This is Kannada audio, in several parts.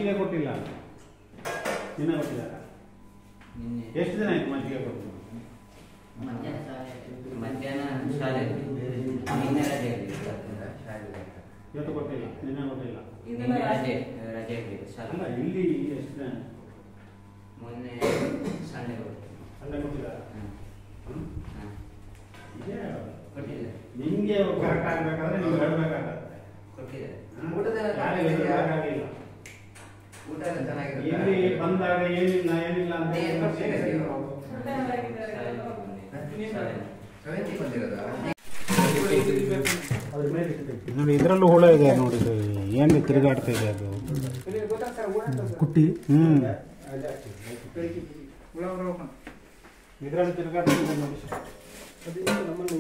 ಮಜ್ಜಿಗೆ ಕೊಟ್ಟಿಲ್ಲ, ನಿನ್ನೆ ಕೊಟ್ಟಿದ್ದಾರೆ. ಎಷ್ಟು ದಿನ ಆಯ್ತು ಮಜ್ಜಿಗೆ ಕೊಟ್ಟು? ಮಧ್ಯಾಹ್ನ ಶಾಲೆ ನಿನ್ನೆ ರಜೆ ಇವತ್ತು ಕೊಟ್ಟಿಲ್ಲ, ನಿನ್ನೆ ಕೊಟ್ಟಿಲ್ಲ, ರಜೆ ರಜೆ ಅಲ್ಲ ಇಲ್ಲಿ ಎಷ್ಟು ದಿನ? ಮೊನ್ನೆ ಸಂಡೆ ಸಂಡೆ ಕೊಟ್ಟಿದ್ದಾರೆ. ಕೊಟ್ಟಿಲ್ಲ, ನಿಮಗೆ ಕರೆಕ್ಟ್ ಆಗ್ಬೇಕಾದ್ರೆ ನೀವು ಹೇಳಬೇಕಾಗತ್ತೆ. ಕೊಟ್ಟಿದ್ದಾರೆ. ಊಟ ಚೆನ್ನಾಗಿದೆ. ಇಲ್ಲಿ ಬಂದಾಗ ಏನಿಲ್ಲ ಏನಿಲ್ಲ ಅಂತ ನೋಡಿ. ಇದರಲ್ಲೂ ಹುಳ ಇದೆ ನೋಡಿ, ಏನು ತಿರುಗಾಡ್ತಾ ಇದೆ ಅದು ಕುಟ್ಟಿ. ಇದರಲ್ಲಿ ತಿರುಗಾಡ್ತಾ ಇದೆ ನೋಡಿ.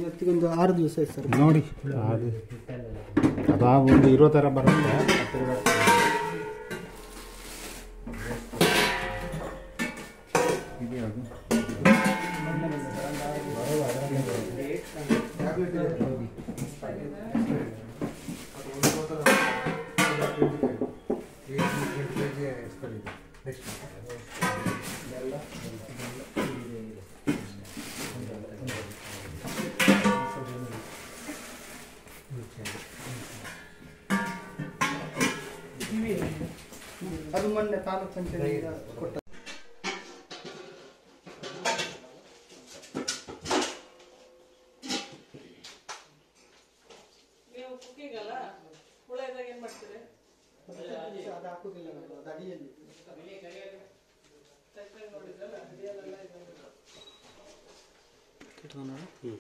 ಇವತ್ತಿಗೊಂದು 6 ದಿವಸ ಆಯ್ತು ಸರ್ ನೋಡಿ. ಅದು ಒಂದು ಇರೋ ಥರ ಬರುತ್ತೆ. ಅದು ಮೊನ್ನೆ ತಾಲೂಕು ಪಂಚಾಯತ್ ಕೊಟ್ಟ. ನೀವು ಕುಕ್ಕಿಂಗಲ್ಲ ಹುಳ ಇದ್ದಾಗ ಏನು ಮಾಡ್ತೀರಿ? ಅದು ಹಾಕುದಿಲ್ಲ, ಅದು ಅಡಿಯಲ್ಲಿ ನೋಡಿದ್ರಲ್ಲ ಅಡಿಯಲ್ಲೆಲ್ಲ ಇದು